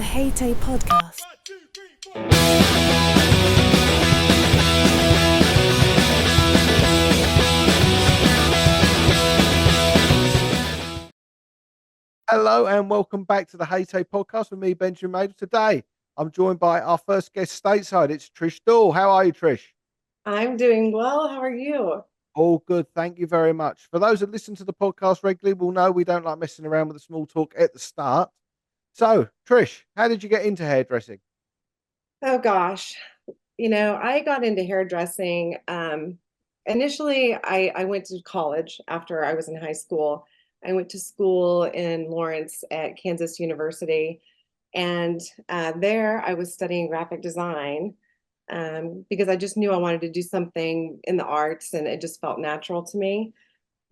the H.A.T.A.E Podcast. Hello and welcome back to the H.A.T.A.E Podcast with me, Benjamin Mader. Today, I'm joined by our first guest stateside. It's Trish Dool. How are you, Trish? I'm doing well. How are you? All good. Thank you very much. For those that listen to the podcast regularly will know we don't like messing around with the small talk at the start. So, Trish, how did you get into hairdressing? Oh gosh. I got into hairdressing. Initially, I went to college after I was in high school. I went to school in Lawrence at Kansas University. And there I was studying graphic design because I just knew I wanted to do something in the arts and it just felt natural to me.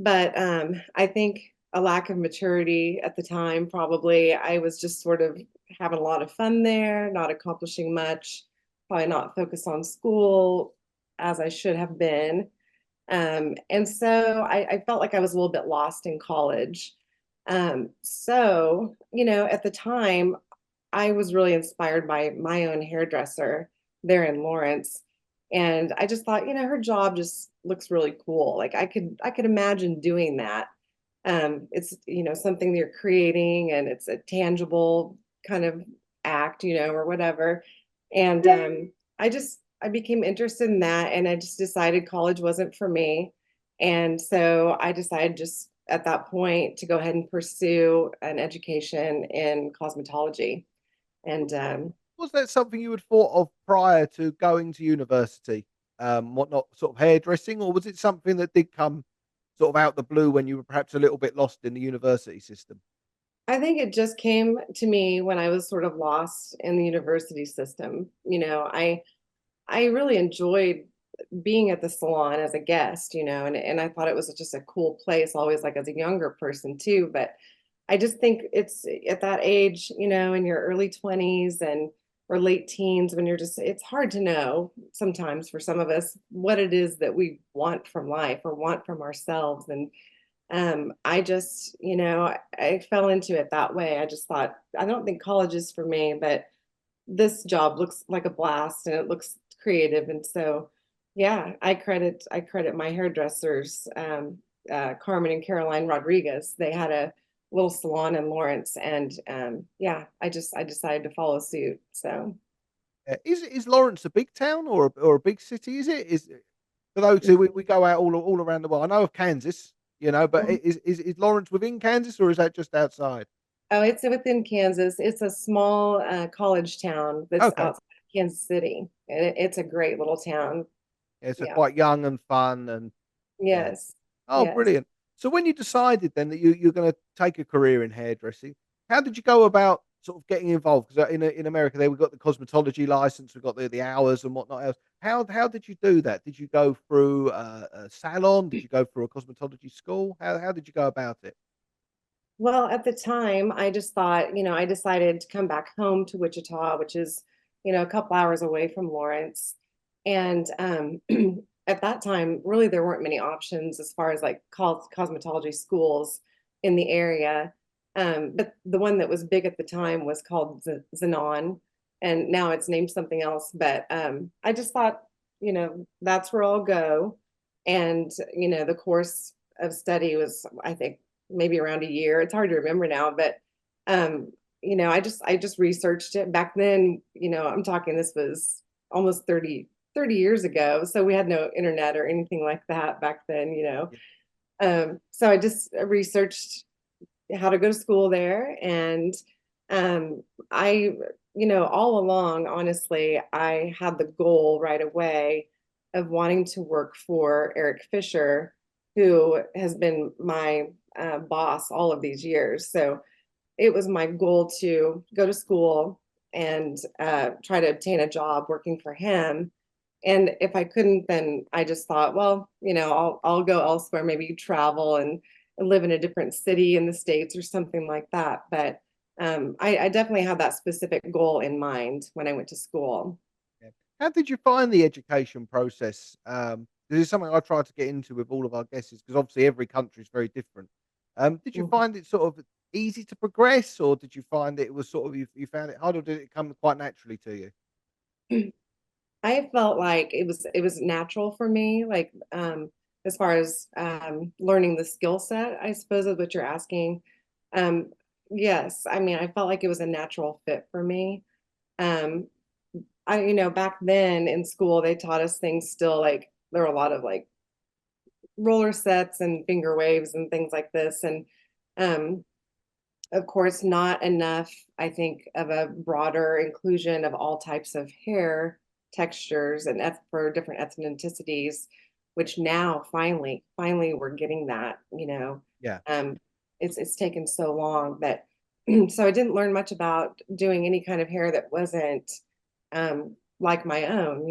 But I think a lack of maturity at the time, probably. I was just sort of having a lot of fun there, not accomplishing much, probably not focused on school as I should have been. And so I felt like I was a little bit lost in college. At the time, I was really inspired by my own hairdresser there in Lawrence. And I just thought, her job just looks really cool. Like I could imagine doing that. It's, something you're creating and it's a tangible kind of act, or whatever. And I became interested in that and I just decided college wasn't for me. And so I decided just at that point to go ahead and pursue an education in cosmetology. And Was that something you had thought of prior to going to university? Whatnot, sort of hairdressing, or was it something that did come sort of out the blue when you were perhaps a little bit lost in the university system? I think it just came to me when I was sort of lost in the university system. I really enjoyed being at the salon as a guest, and I thought it was just a cool place, always like as a younger person too. But I just think it's at that age, in your early 20s and or late teens when it's hard to know sometimes for some of us what it is that we want from life or want from ourselves. And I just, I fell into it that way. I just thought, I don't think college is for me, but this job looks like a blast and it looks creative. And so, yeah, I credit my hairdressers, Carmen and Caroline Rodriguez. They had a little salon in Lawrence, and yeah, I decided to follow suit. So Is Lawrence a big town or a big city? Is for those who we go out all around the world. I know of Kansas, but Mhm. is Lawrence within Kansas or is that just outside? Oh, it's within Kansas. It's a small college town that's Okay, outside of Kansas City, and it's a great little town. yeah, so Yeah. quite young and fun and yeah. Yes. Oh, Yes. brilliant. So when you decided then that you're going to take a career in hairdressing, how did you go about sort of getting involved? Because in America, there we've got the cosmetology license, we've got the hours and whatnot else. How did you do that? Did you go through a salon? Did you go through a cosmetology school? How did you go about it? Well, at the time, I just thought, I decided to come back home to Wichita, which is, a couple hours away from Lawrence. And at that time, really, there weren't many options as far as like cosmetology schools in the area. But the one that was big at the time was called Zanon, and now it's named something else. But I just thought, that's where I'll go. And, the course of study was, I think, maybe around a year. It's hard to remember now, but I just researched it back then. I'm talking this was almost 30 years ago. So we had no internet or anything like that back then. Yeah. So I just researched how to go to school there. And I, all along, honestly, I had the goal right away of wanting to work for Eric Fisher, who has been my boss all of these years. So it was my goal to go to school and try to obtain a job working for him. And if I couldn't, then I just thought, well, I'll go elsewhere, maybe travel and live in a different city in the States or something like that. But I definitely had that specific goal in mind when I went to school. Yeah. How did you find the education process? This is something I try to get into with all of our guests because obviously every country is very different. Did you Mhm. find it sort of easy to progress, or did you find it was sort of you found it hard, or did it come quite naturally to you? I felt like it was natural for me, like as far as learning the skill set, I suppose is what you're asking. Um, yes, I mean, I felt like it was a natural fit for me. Um, back then in school, they taught us things still like there were a lot of like roller sets and finger waves and things like this. And um, of course, not enough, I think, of a broader inclusion of all types of hair textures and for different ethnicities, which now finally we're getting that. Yeah, Um, it's taken so long that so I didn't learn much about doing any kind of hair that wasn't like my own.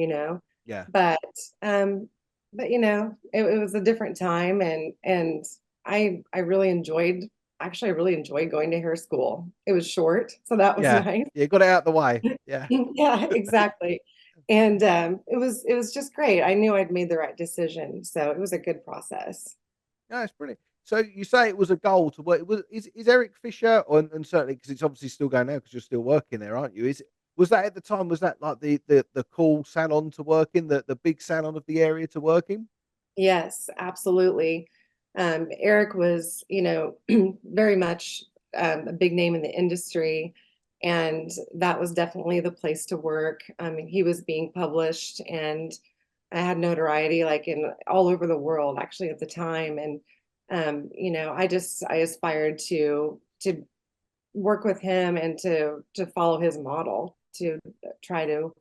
yeah. But um, it was a different time and I really enjoyed actually, I really enjoyed going to hair school. It was short, so that was Yeah. nice. Yeah, got it out the way. Yeah. Yeah, exactly. And it was just great. I knew I'd made the right decision, so it was a good process. No, it's brilliant. So you say it was a goal to work. Is Eric Fisher, and certainly because it's obviously still going now because you're still working there, aren't you? Was that at the time? Was that like the cool salon to work in, the big salon of the area to work in? Yes, absolutely. Eric was, very much a big name in the industry, and that was definitely the place to work. I mean, he was being published, and I had notoriety like in all over the world actually at the time. And I aspired to work with him and to follow his model to try to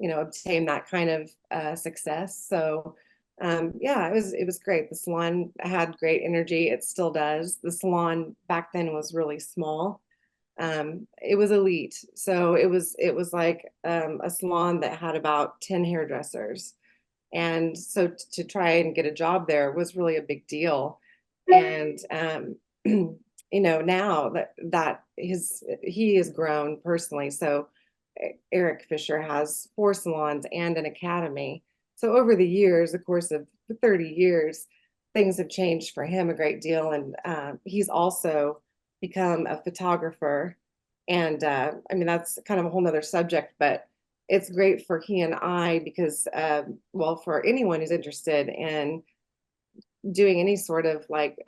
obtain that kind of success. So yeah, it was great. The salon had great energy. It still does. The salon back then was really small. It was elite, so it was like a salon that had about 10 hairdressers, and so to try and get a job there was really a big deal. And now that he has grown personally. So Eric Fisher has 4 salons and an academy. So over the years, the course of 30 years, things have changed for him a great deal. And he's also become a photographer. And I mean, that's kind of a whole nother subject, but it's great for he and I because, well, for anyone who's interested in doing any sort of like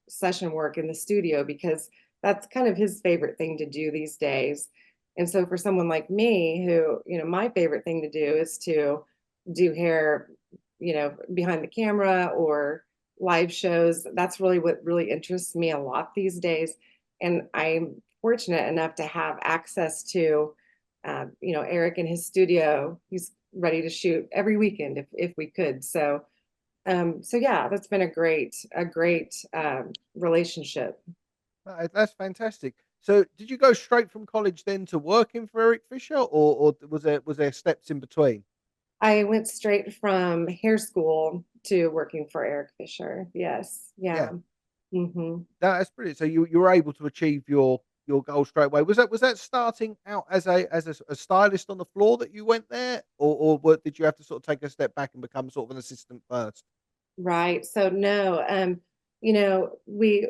session work in the studio, because that's kind of his favorite thing to do these days. And so for someone like me who, my favorite thing to do is to do hair, behind the camera or live shows. That's really what really interests me a lot these days. And I'm fortunate enough to have access to, Eric in his studio. He's ready to shoot every weekend if we could. So yeah, that's been a great relationship. That's fantastic. So did you go straight from college then to working for Eric Fisher, or was there steps in between? I went straight from hair school to working for Eric Fisher. Yes. Yeah. Yeah. Hmm. That's brilliant. So you were able to achieve your goal straight away. Was that starting out as a stylist on the floor that you went there, or did you have to sort of take a step back and become sort of an assistant first? Right. So no, we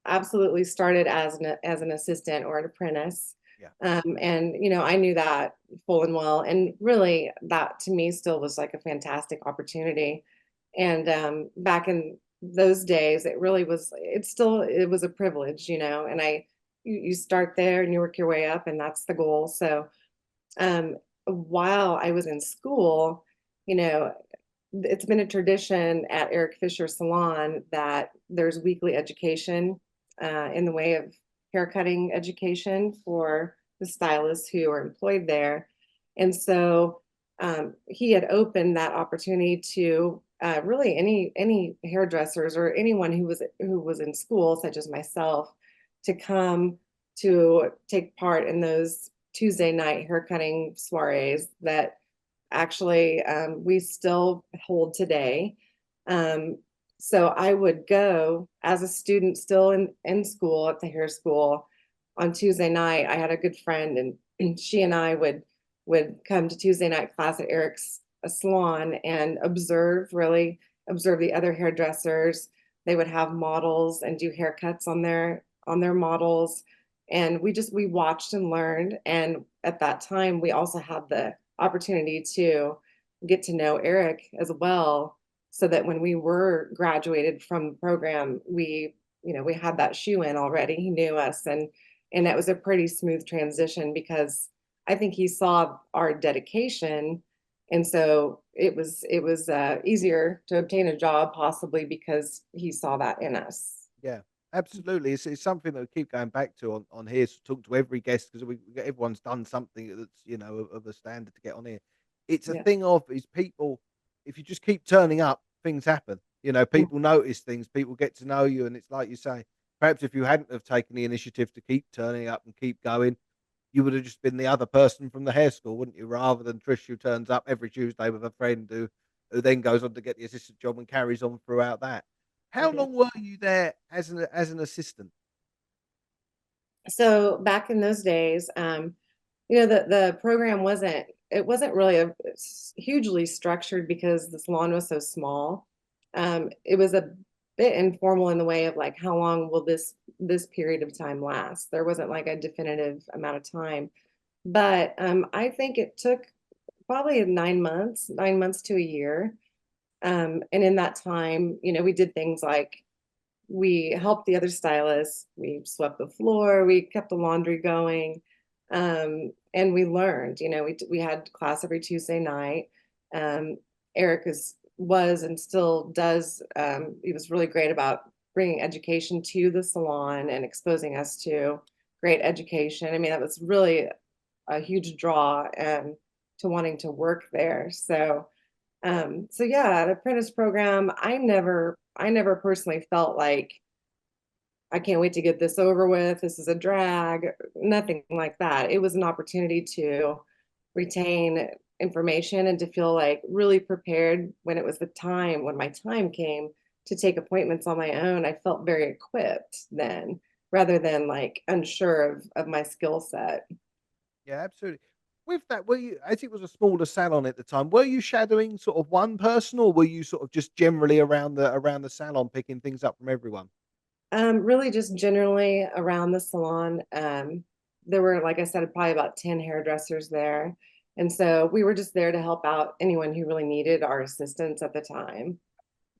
absolutely started as an assistant or an apprentice. Yeah. And I knew that full and well. And really that to me still was like a fantastic opportunity. And back in those days, it was a privilege, and you start there and you work your way up, and that's the goal. So while I was in school, you know, it's been a tradition at Eric Fisher Salon that there's weekly education in the way of haircutting education for the stylists who are employed there. And so he had opened that opportunity to really any hairdressers or anyone who was in school, such as myself, to come to take part in those Tuesday night haircutting soirees that actually we still hold today. Um, so I would go as a student still in school at the hair school on Tuesday night. I had a good friend, and she and I would come to Tuesday night class at Eric's salon and really observe the other hairdressers. They would have models and do haircuts on on their models, and we watched and learned. And at that time, we also had the opportunity to get to know Eric as well, so that when we were graduated from the program, we had that shoe in already. He knew us, and that was a pretty smooth transition because I think he saw our dedication, and so it was easier to obtain a job, possibly because he saw that in us. Yeah, absolutely. It's something that we keep going back to on here. So talk to every guest because everyone's done something that's of a standard to get on here. It's a Yeah. thing of is people. If you just keep turning up, things happen. People notice things. People get to know you, and it's like you say. Perhaps if you hadn't have taken the initiative to keep turning up and keep going, you would have just been the other person from the hair school, wouldn't you? Rather than Trish, who turns up every Tuesday with a friend who then goes on to get the assistant job and carries on throughout that. How Yeah. long were you there as an assistant? So back in those days, the program wasn't really hugely structured because the salon was so small. It was a bit informal in the way of like, how long will this period of time last? There wasn't like a definitive amount of time, but I think it took probably 9 months, 9 months to a year. And in that time, we did things like we helped the other stylists, we swept the floor, we kept the laundry going, and we learned. We had class every Tuesday night. um, Eric was and still does, he was really great about bringing education to the salon and exposing us to great education. I mean, that was really a huge draw, to wanting to work there. So yeah, the apprentice program, I never personally felt like I can't wait to get this over with. This is a drag, nothing like that. It was an opportunity to retain information and to feel like really prepared when it was when my time came to take appointments on my own. I felt very equipped then, rather than like unsure of my skill set. Yeah, absolutely. With that, were you, as it was a smaller salon at the time, were you shadowing sort of one person, or were you sort of just generally around the salon picking things up from everyone? Really just generally around the salon. There were, like I said, probably about 10 hairdressers there. And so we were just there to help out anyone who really needed our assistance at the time.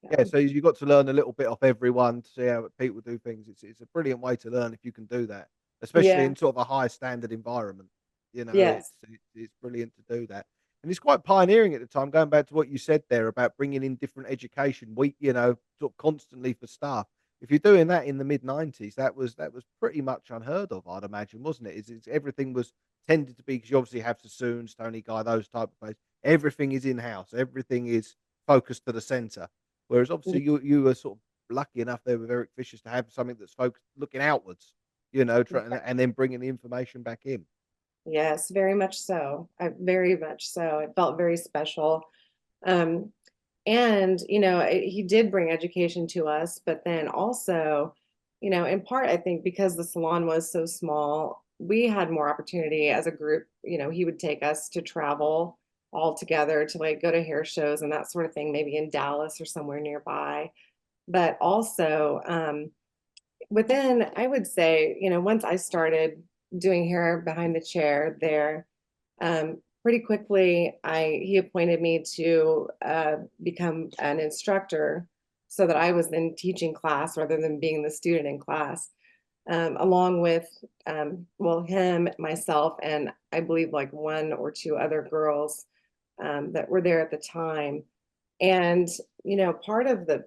Yeah, Yeah. so you got to learn a little bit off everyone to see how people do things. It's a brilliant way to learn if you can do that, especially Yeah. in sort of a high standard environment. Yes. It's brilliant to do that, and it's quite pioneering at the time. Going back to what you said there about bringing in different education, sort of constantly for staff. If you're doing that in the mid 90s, that was pretty much unheard of, I'd imagine, wasn't it? It's everything was tended to be because you obviously have Sassoons, Tony Guy, those type of places. Everything is in house. Everything is focused to the center. Whereas obviously you were sort of lucky enough there with Eric Fisher's to have something that's focused looking outwards, trying and then bringing the information back in. Yes, very much so. Very much so. It felt very special. Um, and he did bring education to us, but then also, in part, I think because the salon was so small, we had more opportunity as a group. He would take us to travel all together to like go to hair shows and that sort of thing, maybe in Dallas or somewhere nearby. But also, within, I would say, once I started doing hair behind the chair there, pretty quickly, he appointed me to become an instructor, so that I was then teaching class rather than being the student in class, along with, well, him, myself, and I believe like one or two other girls that were there at the time. And part of the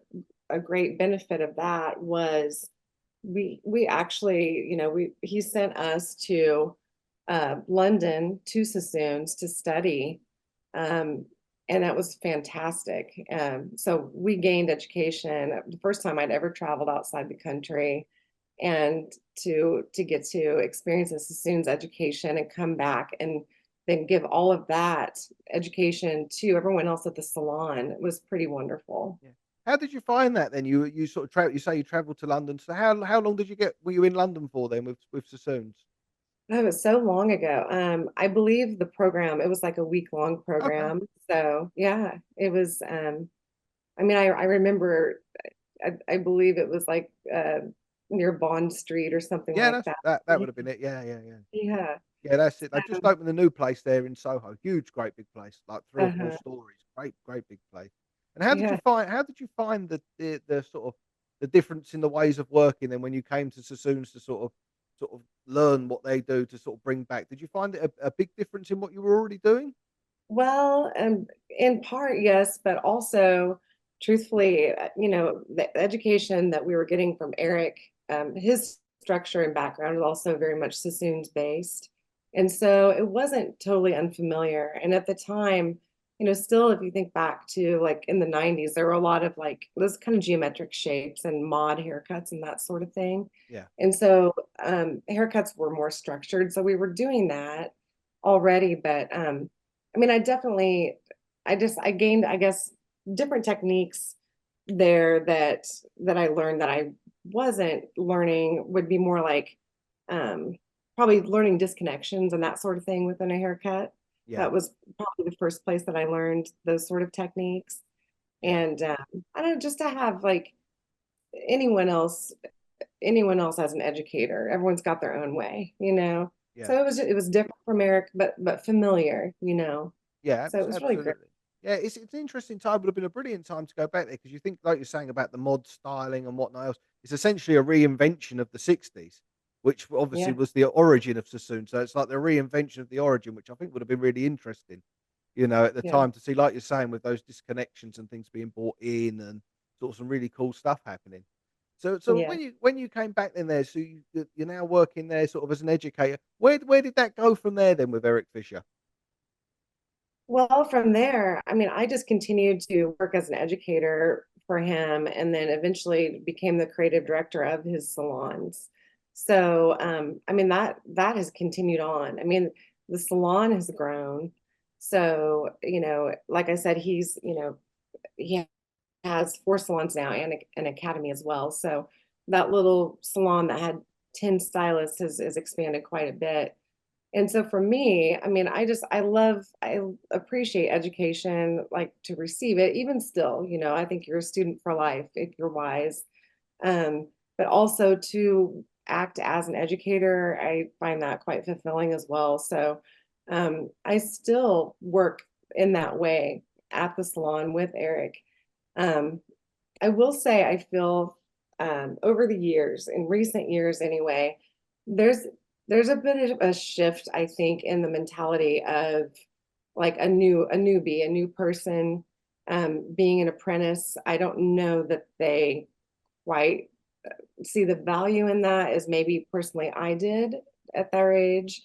a great benefit of that was we actually, he sent us to London, to Sassoons, to study. Um, and that was fantastic. So we gained education. The first time I'd ever traveled outside the country, and to get to experience a Sassoons education and come back and then give all of that education to everyone else at the salon. It was pretty wonderful. Yeah. How did you find that then? You sort of you say you traveled to London. So how long did you get? Were you in London for then with Sassoons? That was so long ago. I believe the program, it was like a week-long Okay. program. So yeah, it was, I mean, I remember, I believe it was like near Bond Street or something Yeah, like that's that. that would have been it. Yeah, yeah, yeah. Yeah. Yeah, that's it. They just So, opened a new place there in Soho. Huge, great big place, like 3 or 4 uh-huh. stories. Great, great big place. And Yeah. how did you find the sort of the difference in the ways of working then when you came to Sassoons to sort of learn what they do to sort of bring back? Did you find it a big difference in what you were already doing? Well, in part, yes, but also, truthfully, the education that we were getting from Eric, his structure and background is also very much Sassoon's based. And so it wasn't totally unfamiliar. And at the time, still, if you think back to like in the 90s, there were a lot of like those kind of geometric shapes and mod haircuts and that sort of thing. Yeah, And so haircuts were more structured. So we were doing that already, but I mean, I gained, I guess, different techniques there that I learned that I wasn't learning would be more like um, probably learning disconnections and that sort of thing within a haircut. yeah, That was probably the first place that I learned those sort of techniques. yeah, And I don't know, just to have like anyone else, anyone else as an educator, everyone's got their own way. yeah. So it was different from Eric, but familiar. Yeah, So it was really great. absolutely. Yeah, it's an interesting time. Would have been a brilliant time to go back there because you think, like you're saying about the mod styling and whatnot else, it's essentially a reinvention of the '60s, which obviously Yeah, was the origin of Sassoon. So it's like the reinvention of the origin, which I think would have been really interesting, at the yeah, time to see, like you're saying, with those disconnections and things being brought in and sort of some really cool stuff happening. So yeah. when you came back in there, so you're now working there sort of as an educator. Where did that go from there then with Eric Fisher? Well, from there, I mean, I just continued to work as an educator for him and then eventually became the creative director of his salons. So, I mean, that has continued on. I mean, the salon has grown. So, like I said, he has 4 salons now and an academy as well. So that little salon that had 10 stylists has expanded quite a bit. And so for me, I mean, I appreciate education, like to receive it, even still, I think you're a student for life if you're wise. Um, but also to act as an educator, I find that quite fulfilling as well. So I still work in that way at the salon with Eric. Um, I will say I feel over the years, in recent years anyway, there's there's a bit of a shift, I think, in the mentality of like a newbie, a new person being an apprentice. I don't know that they quite see the value in that as maybe personally I did at their age.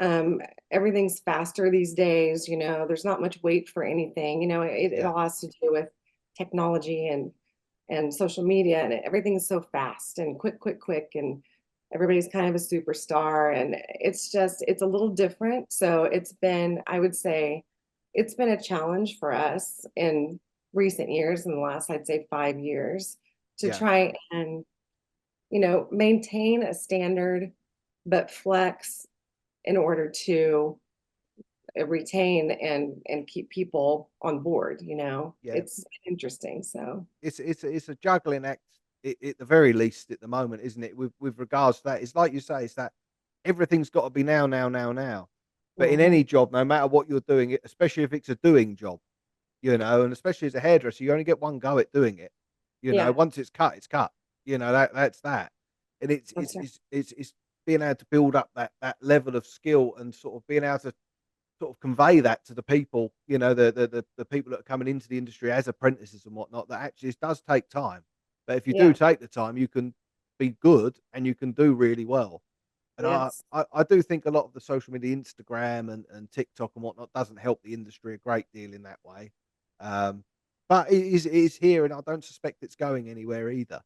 Um, Everything's faster these days, there's not much wait for anything. It Yeah, all has to do with technology and social media, and everything is so fast and quick, quick, quick, and everybody's kind of a superstar, and it's a little different. So I would say it's been a challenge for us in recent years, in the last, I'd say, 5 years, to yeah. try and maintain a standard but flex in order to retain and keep people on board. Yeah, It's interesting. So it's a juggling act at the very least at the moment, isn't it? With regards to that, it's like you say, it's that everything's got to be now, now, now, now. But in mhm. any job, no matter what you're doing, especially if it's a doing job, and especially as a hairdresser, you only get one go at doing it. Yeah, Once it's cut, it's cut. That's that. And it's that's it's right. it's it's, it's being able to build up that level of skill and sort of being able to sort of convey that to the people, the people that are coming into the industry as apprentices and whatnot, that actually it does take time. But if you do Yeah, take the time, you can be good and you can do really well. And yes, I do think a lot of the social media, Instagram and TikTok and whatnot, doesn't help the industry a great deal in that way. Um, but it is here, and I don't suspect it's going anywhere either.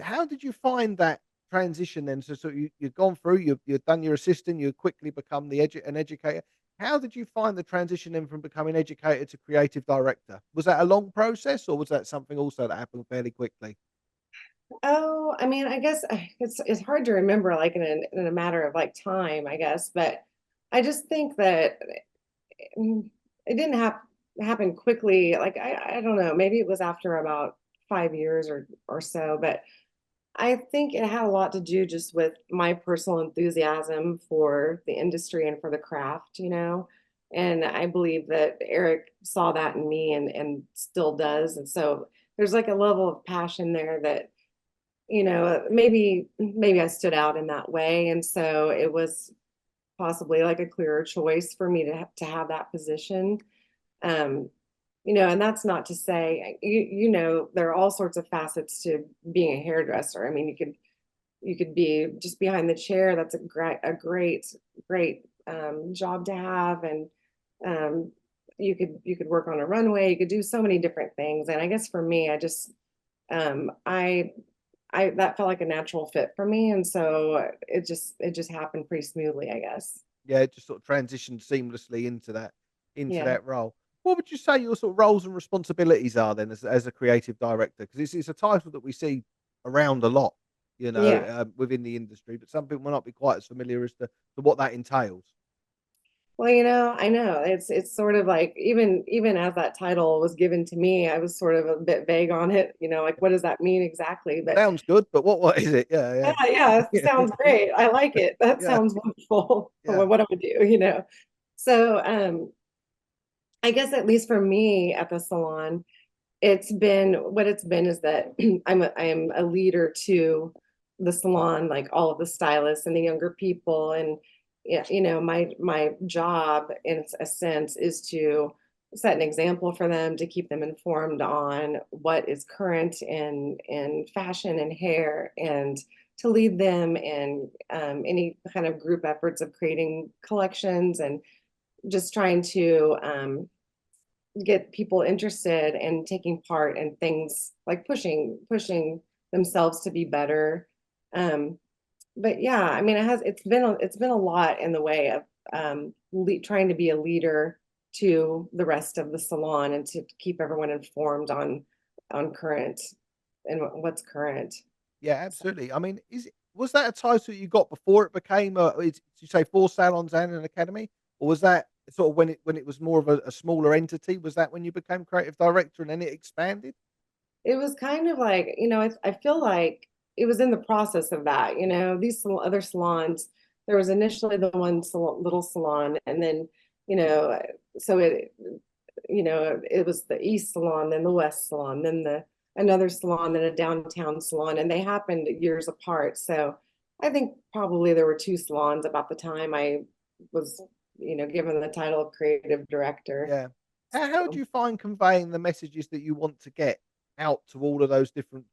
How did you find that transition then? So you've gone through, you've done your assistant, you quickly become an educator. How did you find the transition then from becoming educator to creative director? Was that a long process, or was that something also that happened fairly quickly? oh, I mean, I guess it's hard to remember like in a matter of like time, I guess, but I just think that it didn't happen quickly. Like I don't know, maybe it was after about 5 years or so, but I think it had a lot to do just with my personal enthusiasm for the industry and for the craft, you know. And I believe that Eric saw that in me and still does. And so there's like a level of passion there that, you know, maybe I stood out in that way. And so it was possibly like a clearer choice for me to have that position. Um, you know, and that's not to say you know there are all sorts of facets to being a hairdresser. I mean, you could be just behind the chair. That's a great job to have, and um, you could work on a runway. You could do so many different things. And I guess for me, I just I that felt like a natural fit for me, and so it just happened pretty smoothly, I guess. Yeah, it just sort of transitioned seamlessly into Yeah. that role. What would you say your sort of roles and responsibilities are then as a creative director? Because it's a title that we see around a lot, Yeah. within the industry, but some people might not be quite as familiar as to what that entails. Well, I know it's sort of like even as that title was given to me, I was sort of a bit vague on it, like what does that mean exactly? But Sounds good, but what is it? yeah, Yeah, yeah, it yeah. sounds great. I like it. That Yeah, sounds wonderful. yeah. What do I do? So I guess at least for me at the salon, it's been is that I am a leader to the salon, like all of the stylists and the younger people. And yeah, my job in a sense is to set an example for them, to keep them informed on what is current in fashion and hair, and to lead them in any kind of group efforts of creating collections, and just trying to get people interested in taking part in things like pushing themselves to be better. Um, but yeah, I mean, it's been a lot in the way of trying to be a leader to the rest of the salon, and to keep everyone informed on current and what's current. Yeah, absolutely. I mean, was that a title you got before it became did you say 4 salons and an academy? Or was that sort of when it was more of a smaller entity? Was that when you became creative director and then it expanded? It was kind of like, I feel like it was in the process of that. These other salons, there was initially the one little salon, and then, you know, so it was the East Salon, then the West Salon, then another salon, then a downtown salon, and they happened years apart. So I think probably there were two salons about the time I was, given the title of creative director. Yeah. How do So, you find conveying the messages that you want to get out to all of those different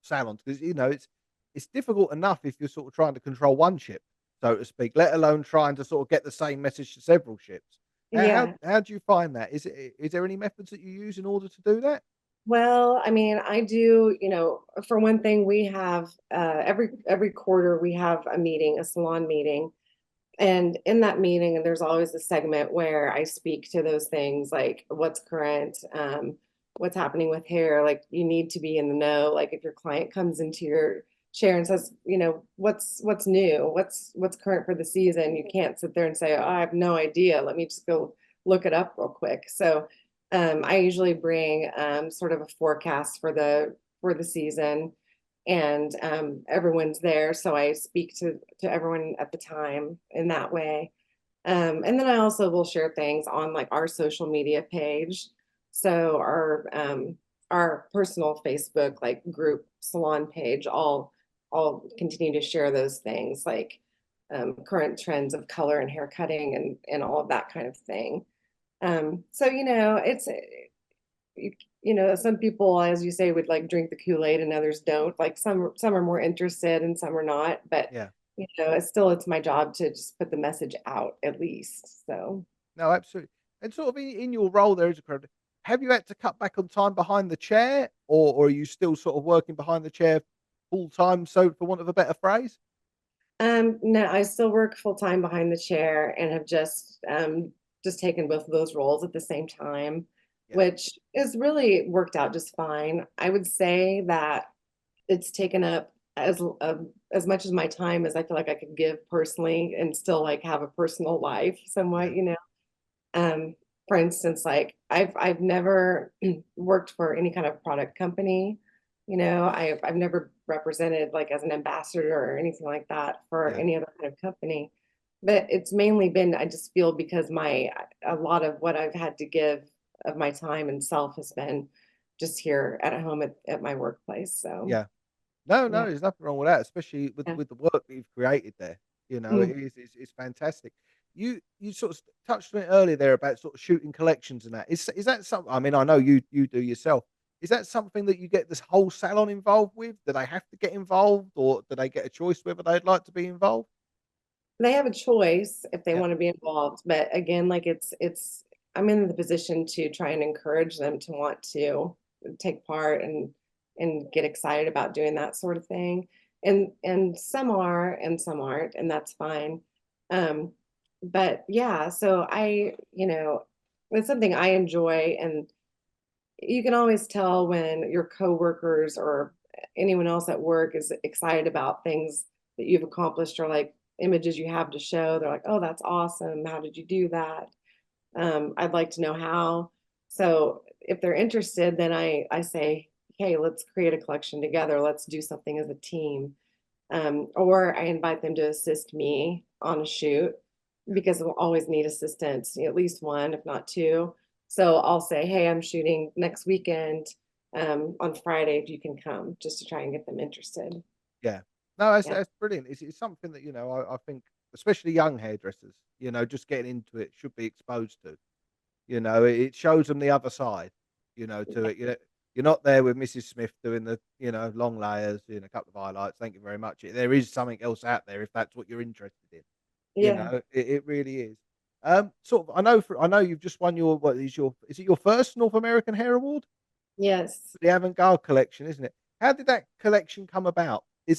salons? Because it's difficult enough if you're sort of trying to control one ship, so to speak, let alone trying to sort of get the same message to several ships. yeah. How do you find that? Is there any methods that you use in order to do that? Well, I mean, I do, for one thing, we have every quarter we have a meeting, a salon meeting. And in that meeting, and there's always a segment where I speak to those things like what's current, what's happening with hair. Like you need to be in the know. Like if your client comes into your chair and says, what's new, what's current for the season, you can't sit there and say, oh, I have no idea. Let me just go look it up real quick. So I usually bring sort of a forecast for the season, and everyone's there, so I speak to everyone at the time in that way. And then I also will share things on like our social media page. So our personal Facebook like group salon page, I'll continue to share those things like current trends of color and hair cutting and all of that kind of thing. So it's some people, as you say, would like drink the Kool-Aid and others don't. Like some are more interested and some are not. But Yeah. it's my job to just put the message out at least. So No, absolutely. And sort of in your role there as a creative, have you had to cut back on time behind the chair, or are you still sort of working behind the chair full time, so for want of a better phrase? no, I still work full time behind the chair, and have just taken both of those roles at the same time, Yeah. which is really worked out just fine. I would say that it's taken up as much as my time as I feel like I could give personally, and still like have a personal life Yeah. somewhat. Um, for instance, like I've never worked for any kind of product company. I've never represented like as an ambassador or anything like that for Yeah. any other kind of company. But it's mainly been, I just feel because a lot of what I've had to give of my time and self has been just here at home at my workplace. So Yeah. No, yeah. no, there's nothing wrong with that, especially with Yeah. the work that you've created there. Mm. It's fantastic. You sort of touched on it earlier there about sort of shooting collections and that. Is that something? I mean, I know you do yourself. Is that something that you get this whole salon involved with? Do they have to get involved, or do they get a choice whether they'd like to be involved? They have a choice if they Yeah, want to be involved, but again, like it's I'm in the position to try and encourage them to want to take part and get excited about doing that sort of thing. And some are and some aren't, and that's fine. Um, but yeah, so it's something I enjoy, and you can always tell when your coworkers or anyone else at work is excited about things that you've accomplished or like images you have to show. They're like, "Oh, that's awesome. How did you do that? I'd like to know how." So if they're interested, then I say, "Hey, let's create a collection together. Let's do something as a team." Or I invite them to assist me on a shoot because we'll always need assistants, at least one, if not two. So I'll say, hey, I'm shooting next weekend on Friday if you can come, just to try and get them interested. yeah. No, Yeah. that's brilliant. It's something that I think, especially young hairdressers, just getting into it should be exposed to. It shows them the other side, to it. You're not there with Mrs. Smith doing the, long layers, a couple of highlights. Thank you very much. There is something else out there if that's what you're interested in. Yeah. It really is. Sort of, I know you've just won is it your first North American Hair Award? Yes. The avant-garde collection, isn't it? How did that collection come about? I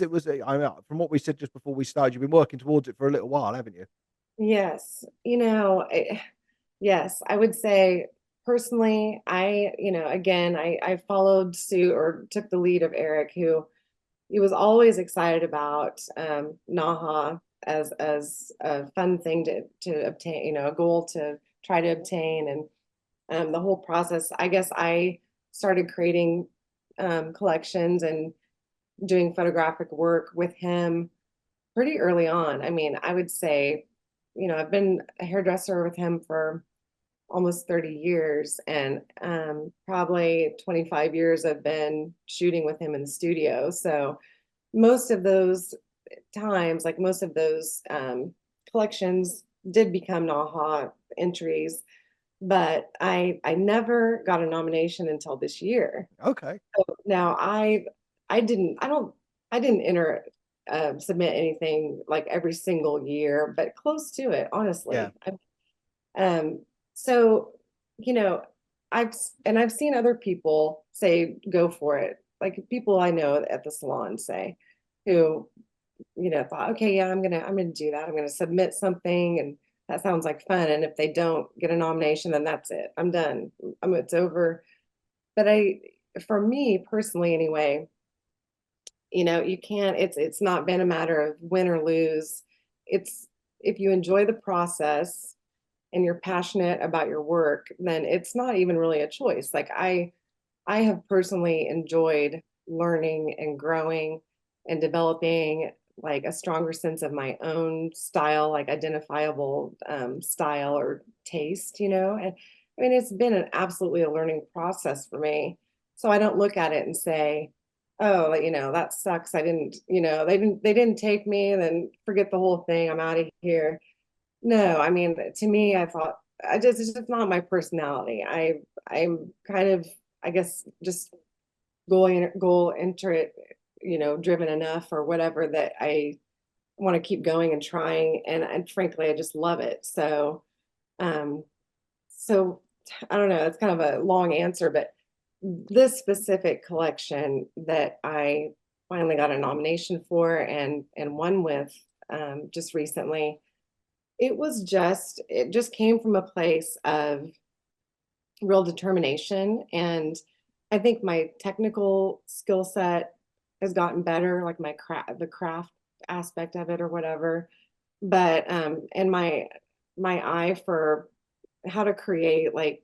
know from what we said just before we started, you've been working towards it for a little while, haven't you? Yes. Yes, I would say personally, again, I followed suit or took the lead of Eric, who he was always excited about NAHA as a fun thing to obtain, a goal to try to obtain, and the whole process. I guess I started creating collections and doing photographic work with him pretty early on. I mean, I would say, I've been a hairdresser with him for almost 30 years, and probably 25 years I've been shooting with him in the studio. So most of those times, like most of those collections did become NAHA entries, but I never got a nomination until this year. Okay. So now I didn't enter submit anything like every single year, but close to it, Yeah. honestly. Um, so, you know, I've seen other people say go for it. Like people I know at the salon say who, thought, okay, yeah, I'm gonna do that. I'm gonna submit something and that sounds like fun. And if they don't get a nomination, then that's it. I'm done. It's over. But for me personally anyway, you can't, it's not been a matter of win or lose. It's if you enjoy the process and you're passionate about your work, then it's not even really a choice. Like I have personally enjoyed learning and growing and developing like a stronger sense of my own style, like identifiable style or taste, And I mean, it's been an absolutely a learning process for me. So I don't look at it and say, oh, like, that sucks. I didn't, they didn't take me and then forget the whole thing. I'm out of here. No, I mean, to me, I thought it's just not my personality. I'm kind of, I guess, just goal enter driven enough or whatever that I want to keep going and trying. And frankly, I just love it. Um, so I don't know. It's kind of a long answer, but this specific collection that I finally got a nomination for and won with just recently, it just came from a place of real determination. And I think my technical skill set has gotten better, like the craft aspect of it or whatever. But and my eye for how to create, like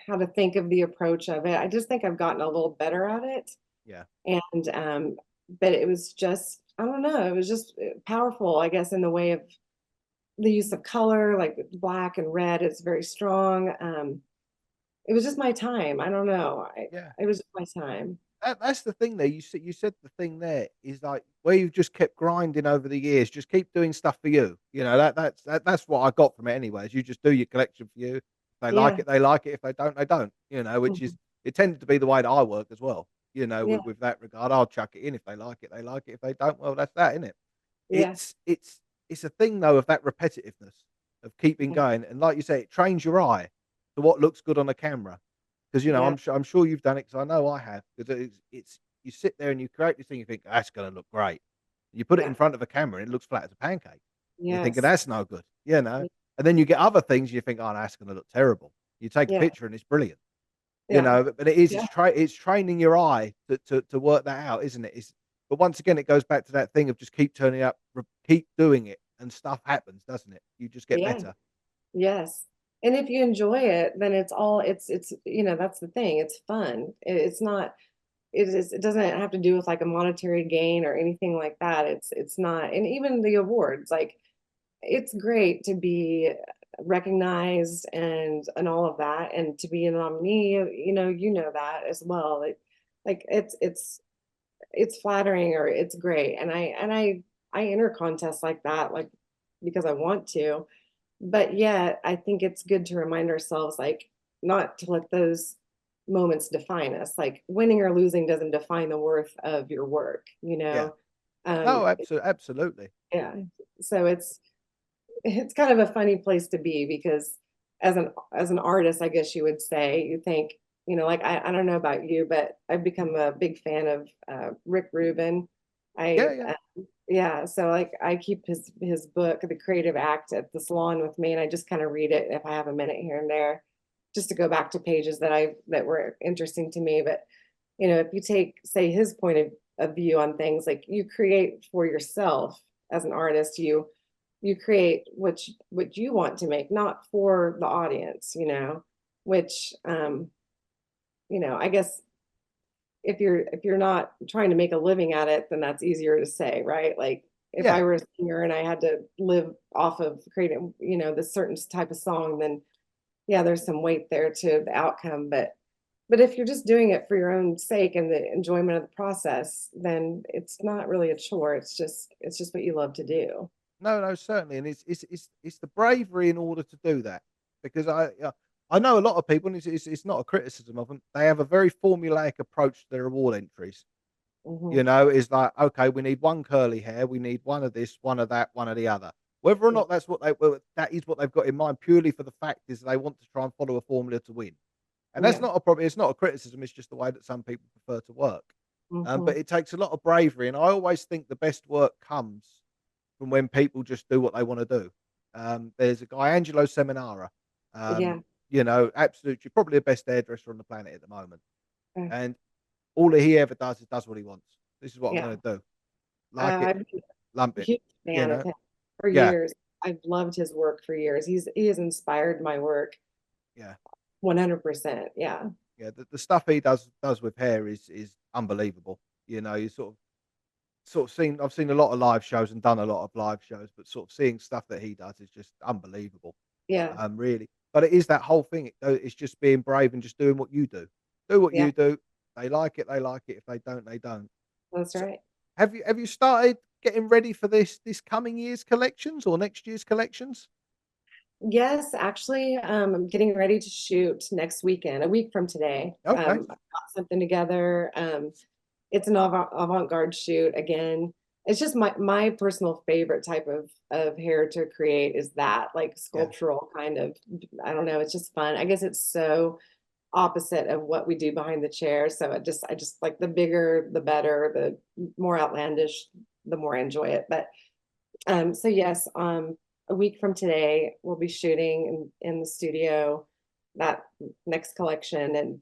how to think of the approach of it. I just think I've gotten a little better at it. Yeah. And but it was just, I don't know, it was just powerful, I guess, in the way of the use of color, like black and red. It's very strong. It was just my time. I don't know. Yeah. It was just my time. That's the thing there. You said the thing there is like where you've just kept grinding over the years. Just keep doing stuff for you. You know that's what I got from it. Anyways, you just do your collection for you. If they like Yeah. it, they like it. If they don't, they don't. You know, which is Mhm. it tended to be the way that I work as well. You know, Yeah. with that regard, I'll chuck it in. If they like it, they like it. If they don't, well, that's that, isn't it? Yeah. It's a thing though of that repetitiveness of keeping Yeah. going, and like you say, it trains your eye to what looks good on a camera. Because, you know, Yeah. I'm sure you've done it. Because I know I have. Because it's you sit there and you create this thing, you think, "That's gonna look great." You put it Yeah. in front of a camera and it looks flat as a pancake. You're thinking, Yes. "That's no good," you know? And then you get other things, you think, "Oh, that's gonna look terrible." You take a Yeah. picture and it's brilliant, you Yeah. know? But it is, Yeah. it's training your eye to work that out, isn't it? But once again, it goes back to that thing of just keep turning up, keep doing it, and stuff happens, doesn't it? You just get Yeah. better. Yes. And if you enjoy it, then it's, that's the thing. It's fun. It's not, it doesn't have to do with like a monetary gain or anything like that. It's not. And even the awards, like it's great to be recognized and all of that, and to be a nominee, that as well. Like it's flattering, or it's great. And I enter contests like that, like because I want to. But yet I think it's good to remind ourselves, like, not to let those moments define us. Like winning or losing doesn't define the worth of your work, Yeah. um No, absolutely. yeah. So it's kind of a funny place to be, because as an artist, I guess you would say, you think, like, I don't know about you, but I've become a big fan of Rick Rubin. Yeah, I yeah. Yeah, so like I keep his book, The Creative Act, at the salon with me, and I just kind of read it if I have a minute here and there, just to go back to pages that were interesting to me. But if you take, say, his point of view on things, like, you create for yourself as an artist, you create what you want to make, not for the audience, which I guess if you're not trying to make a living at it, then that's easier to say, right? Like, if I Yeah. were a singer and I had to live off of creating, this certain type of song, then yeah, there's some weight there to the outcome. But if you're just doing it for your own sake and the enjoyment of the process, then it's not really a chore. It's just what you love to do. No, no, certainly, and it's the bravery in order to do that, because I know a lot of people, and it's not a criticism of them. They have a very formulaic approach to their award entries. Hmm. You know, is like, okay, we need one curly hair, we need one of this, one of that, one of the other. Whether or Yeah. not that's what that is what they've got in mind, purely for the fact is they want to try and follow a formula to win, and that's Yeah. not a problem. It's not a criticism. It's just the way that some people prefer to work. Hmm. But it takes a lot of bravery, and I always think the best work comes from when people just do what they want to do. There's a guy, Angelo Seminara, Yeah. absolutely probably the best hairdresser on the planet at the moment. uh, And all that he ever does is does what he wants. This is what I'm Yeah. going to do. Like it, I've been lump a it. huge You fan of know? him for Yeah, years. I've loved his work for years. He has inspired my work yeah, 100%. Yeah. yeah. The stuff he does with hair is unbelievable. You know, you sort of seen. I've seen a lot of live shows and done a lot of live shows, but sort of seeing stuff that he does is just unbelievable. Yeah. Really. But it is that whole thing. It's just being brave and just doing what you do. Do what Yeah. you do. They like it. They like it. If they don't, they don't. That's So, right. have you started getting ready for this coming year's collections or next year's collections? Yes, actually, I'm getting ready to shoot next weekend, a week from today. Okay. I've got something together. It's an avant-garde shoot again. It's just my personal favorite type of hair to create, is that, like, Yeah. sculptural kind of, I don't know, it's just fun. I guess it's so opposite of what we do behind the chair. So I just like, the bigger, the better, the more outlandish, the more I enjoy it. But so yes, a week from today, we'll be shooting in the studio that next collection, and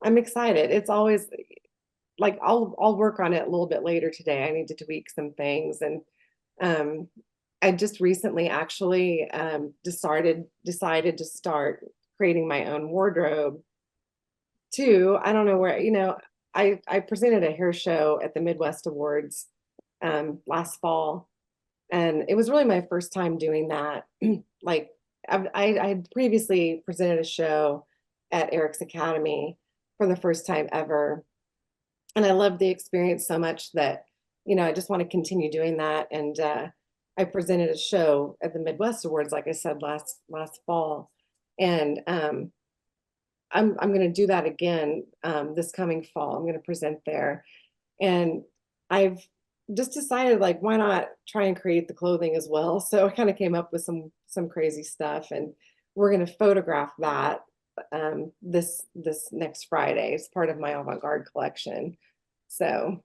I'm excited. It's always like, I'll work on it a little bit later today. I need to tweak some things, and um, I just recently actually decided to start creating my own wardrobe too. I don't know where. I presented a hair show at the Midwest Awards last fall, and it was really my first time doing that. Like I had previously presented a show at Eric's Academy for the first time ever, and I loved the experience so much that I just want to continue doing that. And I presented a show at the Midwest Awards, like I said last fall, and I'm going to do that again this coming fall. I'm going to present there, and I've just decided like why not try and create the clothing as well. So I kind of came up with some crazy stuff, and we're going to photograph that this next Friday. It's part of my avant-garde collection. So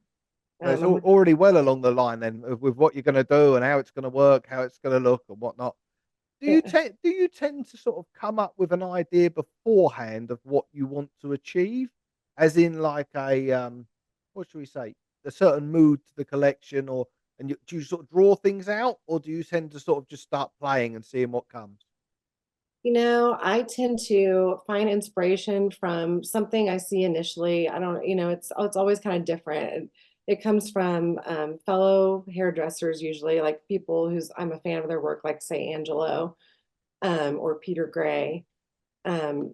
So it's I'm already well along the line then with what you're going to do and how it's going to work, how it's going to look, and whatnot. yeah. Do you tend to sort of come up with an idea beforehand of what you want to achieve, as in like a what should we say, a certain mood to the collection, or do you sort of draw things out, or do you tend to sort of just start playing and seeing what comes? I tend to find inspiration from something I see initially. I don't, it's always kind of different. It comes from fellow hairdressers, usually like people who's I'm a fan of their work, like say Angelo or Peter Gray. Um,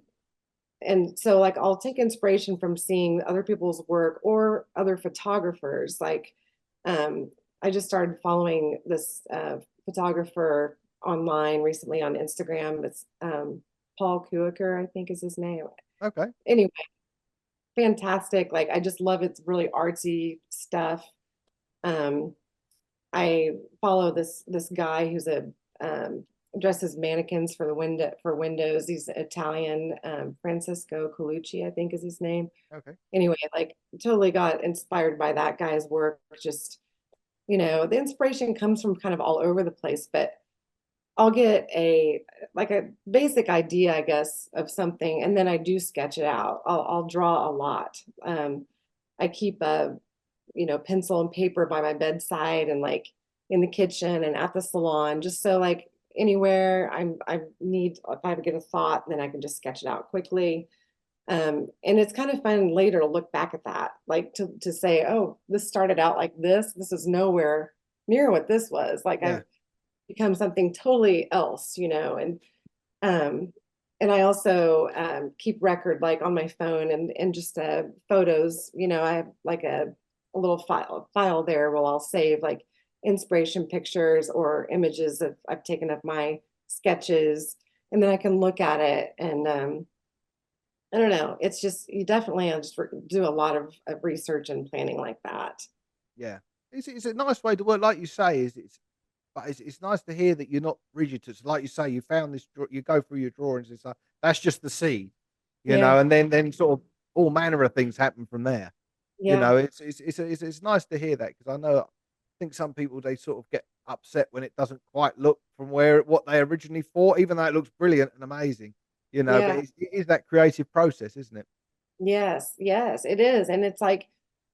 and so like I'll take inspiration from seeing other people's work or other photographers. Like I just started following this photographer online recently on Instagram. It's Paul Kuiker, I think is his name. Okay. Anyway, fantastic. Like I just love it's really artsy stuff. Um, I follow this guy who's a dresses mannequins for the windows. He's Italian, Francisco Colucci, I think is his name. Okay. Anyway, like totally got inspired by that guy's work. Just the inspiration comes from kind of all over the place, but I'll get a basic idea, I guess, of something, and then I do sketch it out. I'll draw a lot. I keep a pencil and paper by my bedside and like in the kitchen and at the salon, just so like anywhere I need if I get a thought, then I can just sketch it out quickly. And it's kind of fun later to look back at that, like to say, oh, this started out like this. This is nowhere near what this was. Like Yeah. I've become something totally else, um, and I also keep record like on my phone and just photos. I have like a little file there where I'll save like inspiration pictures or images of I've taken of my sketches, and then I can look at it and I don't know. It's just you definitely just do a lot of research and planning like that. Yeah. It's a nice way to work, like you say. But it's nice to hear that you're not rigid. It's like you say, you found this. You go through your drawings. It's like that's just the seed, Yeah, and then sort of all manner of things happen from there. yeah, It's nice to hear that, because I know I think some people, they sort of get upset when it doesn't quite look from what they originally thought, even though it looks brilliant and amazing. But yeah. it is that creative process, isn't it? Yes, yes, it is. And it's like,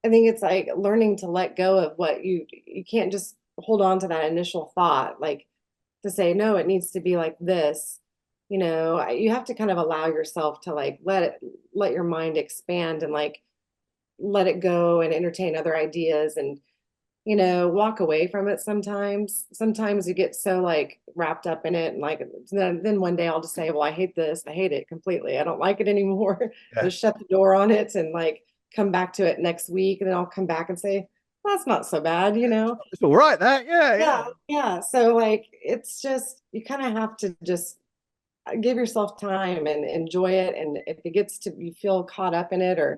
I think it's like learning to let go of what you can't just hold on to that initial thought, like to say, no, it needs to be like this. You have to kind of allow yourself to like let your mind expand and like let it go and entertain other ideas and walk away from it sometimes. Sometimes you get so like wrapped up in it and like then one day I'll just say, well, I hate this. I hate it completely. I don't like it anymore. Yeah, Just shut the door on it and like come back to it next week. And then I'll come back and say, well, that's not so bad, it's all right. That, yeah, yeah. Yeah, yeah. So like it's just you kind of have to just give yourself time and enjoy it. And if it gets to you feel caught up in it or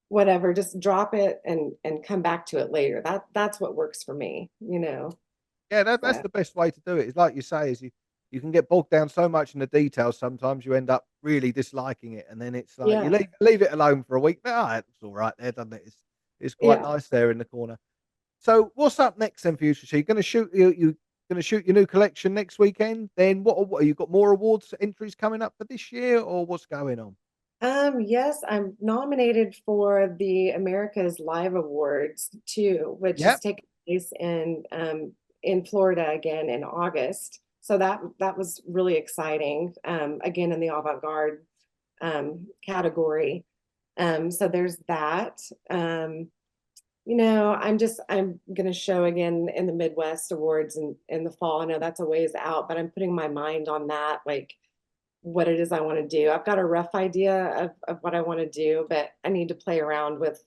whatever, just drop it and come back to it later. That's what works for me. Yeah, that's So the best way to do it. Is like you say, is you can get bogged down so much in the details. Sometimes you end up really disliking it, and then it's like you yeah, leave it alone for a week. Ah, it's all right there, doesn't it? It's quite yeah. nice there in the corner. So what's up next then for you? So you're going to you going to shoot your new collection next weekend? Then what you got more awards entries coming up for this year, or what's going on? Yes, I'm nominated for the America's Live Awards too, which is Yep. taking place in Florida again in August. So that was really exciting. Again in the avant-garde category. So there's that. I'm going to show again in the Midwest Awards in the fall. I know that's a ways out, but I'm putting my mind on that, like what it is I want to do. I've got a rough idea of what I want to do, but I need to play around with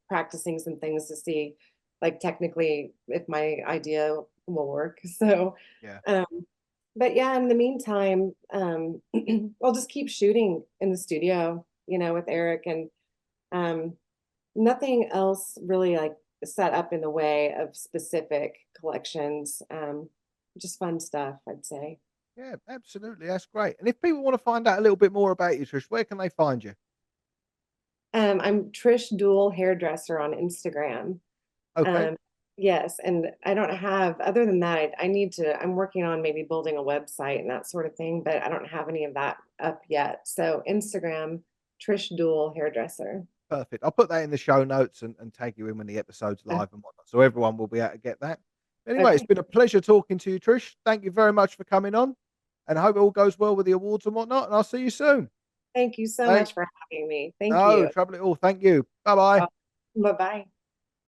practicing some things to see, like technically, if my idea will work. So, Yeah. um, but yeah, in the meantime, I'll just keep shooting in the studio, with Eric, and um, nothing else really like set up in the way of specific collections. Just fun stuff, I'd say. Yeah, absolutely. That's great. And if people want to find out a little bit more about you, Trish, where can they find you? I'm Trish Dool hairdresser on Instagram. Okay. Um, yes, and I don't have, other than that, I need to, I'm working on maybe building a website and that sort of thing, but I don't have any of that up yet. So Instagram, Trish Dool hairdresser. Perfect. I'll put that in the show notes and tag you in when the episode's Uh, live and whatnot, so everyone will be able to get that. Anyway, it's Okay. been a pleasure talking to you, Trish. Thank you very much for coming on, and I hope it all goes well with the awards and whatnot. And I'll see you soon. Thank you so Thank much for having me. Thank No you. trouble at all. Thank you. Bye bye. Bye bye.